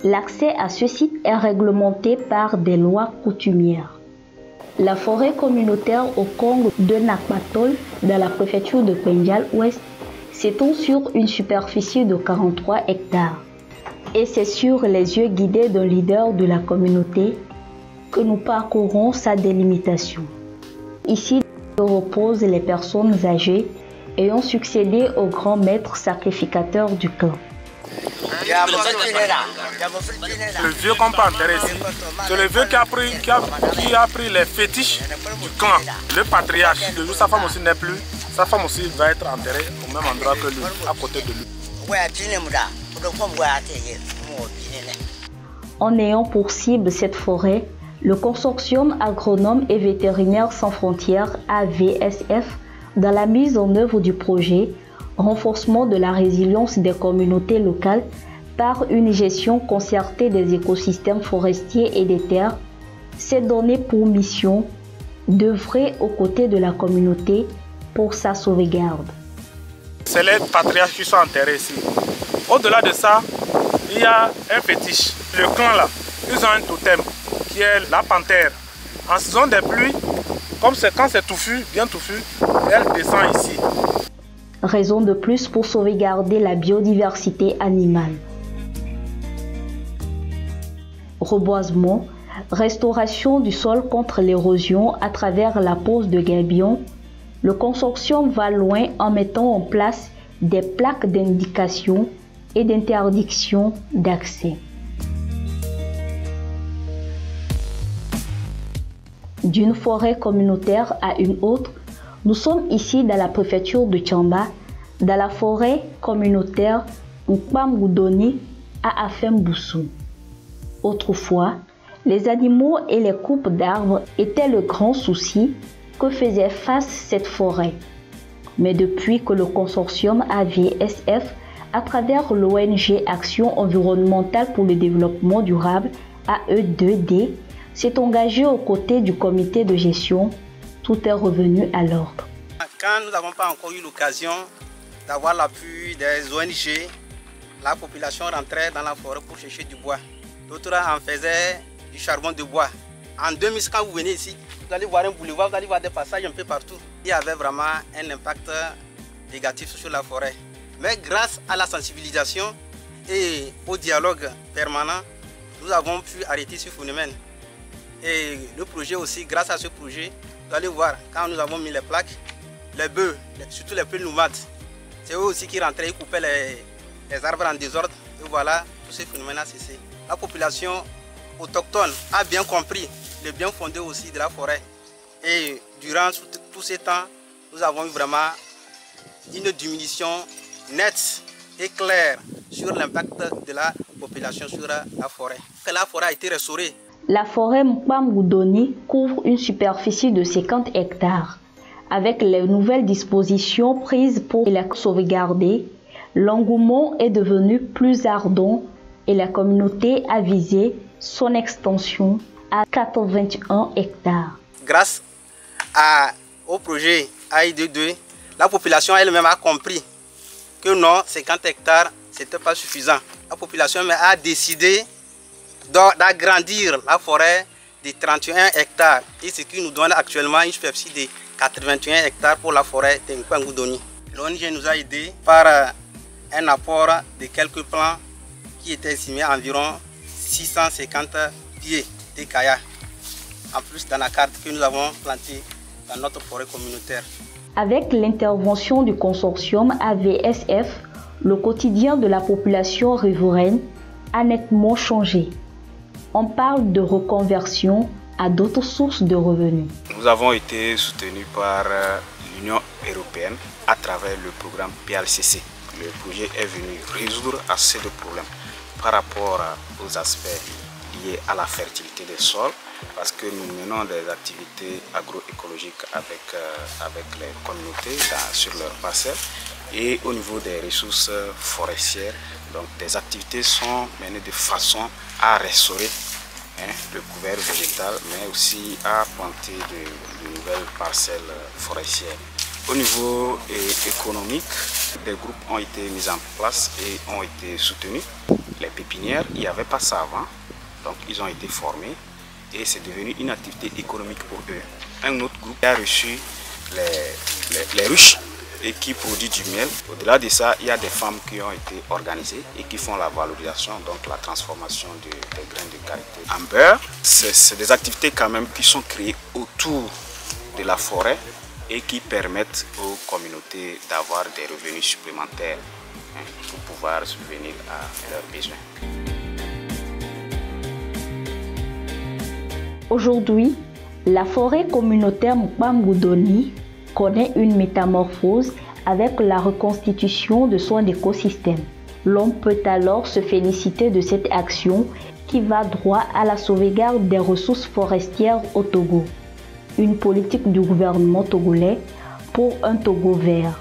L'accès à ce site est réglementé par des lois coutumières. La forêt communautaire au Congo de Nakbatol, dans la préfecture de Penjal Ouest, s'étend sur une superficie de 43 hectares. Et c'est sur les yeux guidés d'un leader de la communauté que nous parcourons sa délimitation. Ici reposent les personnes âgées ayant succédé au grand maître sacrificateur du clan. Le vieux qu'on peut enterrer ici, c'est le vieux qui a pris les fétiches du clan. Le patriarche, le jour sa femme aussi n'est plus, sa femme aussi va être enterrée au même endroit que lui, à côté de lui. En ayant pour cible cette forêt, le consortium agronome et vétérinaire sans frontières AVSF, dans la mise en œuvre du projet renforcement de la résilience des communautés locales par une gestion concertée des écosystèmes forestiers et des terres, s'est donné pour mission d'œuvrer aux côtés de la communauté pour sa sauvegarde. C'est les patriarches qui sont enterrés ici. Au-delà de ça, il y a un fétiche. Le clan là, ils ont un totem qui est la panthère. En saison des pluies, comme quand c'est touffu, bien touffu, elle descend ici. Raison de plus pour sauvegarder la biodiversité animale. Reboisement, restauration du sol contre l'érosion à travers la pose de gabions, le consortium va loin en mettant en place des plaques d'indication et d'interdiction d'accès. D'une forêt communautaire à une autre, nous sommes ici dans la préfecture de Tchamba, dans la forêt communautaire Nkpamgoudoni à Afemboussou. Autrefois, les animaux et les coupes d'arbres étaient le grand souci que faisait face cette forêt. Mais depuis que le consortium AVSF, à travers l'ONG Action environnementale pour le développement durable AE2D, s'est engagé aux côtés du comité de gestion, tout est revenu à l'ordre. Quand nous n'avons pas encore eu l'occasion d'avoir l'appui des ONG, la population rentrait dans la forêt pour chercher du bois. D'autres en faisaient du charbon de bois. En 2000, quand vous venez ici, vous allez voir un boulevard, vous allez voir des passages un peu partout. Il y avait vraiment un impact négatif sur la forêt. Mais grâce à la sensibilisation et au dialogue permanent, nous avons pu arrêter ce phénomène. Et le projet aussi, grâce à ce projet, vous allez voir, quand nous avons mis les plaques, les bœufs, surtout les plus nomades, c'est eux aussi qui rentraient, ils coupaient les arbres en désordre. Et voilà, tout ce phénomène a cessé. La population autochtone a bien compris le bien fondé aussi de la forêt. Et durant tout ce temps, nous avons eu vraiment une diminution nette et claire sur l'impact de la population sur la forêt. La forêt a été restaurée. La forêt Nkpamgoudoni couvre une superficie de 50 hectares. Avec les nouvelles dispositions prises pour la sauvegarder, l'engouement est devenu plus ardent et la communauté a visé son extension à 81 hectares. Grâce au projet AI22, la population elle-même a compris que non, 50 hectares, ce n'était pas suffisant. La population a décidé d'agrandir la forêt de 31 hectares, et ce qui nous donne actuellement une superficie de 81 hectares pour la forêt de Nkpamgoudoni. L'ONG nous a aidés par un apport de quelques plants qui étaient estimés à environ 650 pieds de kaya, en plus d'anacardes que nous avons plantés dans notre forêt communautaire. Avec l'intervention du consortium AVSF, le quotidien de la population riveraine a nettement changé. On parle de reconversion à d'autres sources de revenus. Nous avons été soutenus par l'Union européenne à travers le programme PLCC. Le projet est venu résoudre assez de problèmes par rapport aux aspects liés à la fertilité des sols, parce que nous menons des activités agroécologiques avec les communautés sur leurs parcelles, et au niveau des ressources forestières, donc des activités sont menées de façon à restaurer le couvert végétal, mais aussi à planter de nouvelles parcelles forestières. Au niveau économique, des groupes ont été mis en place et ont été soutenus. Les pépinières, il n'y avait pas ça avant, donc ils ont été formés et c'est devenu une activité économique pour eux. Un autre groupe a reçu les ruches et qui produit du miel. Au-delà de ça, il y a des femmes qui ont été organisées et qui font la valorisation, donc la transformation des graines de karité en beurre. C'est des activités quand même qui sont créées autour de la forêt et qui permettent aux communautés d'avoir des revenus supplémentaires pour pouvoir subvenir à leurs besoins. Aujourd'hui, la forêt communautaire Mkpam-Goudoni connaît une métamorphose avec la reconstitution de son écosystème. L'on peut alors se féliciter de cette action qui va droit à la sauvegarde des ressources forestières au Togo. Une politique du gouvernement togolais pour un Togo vert.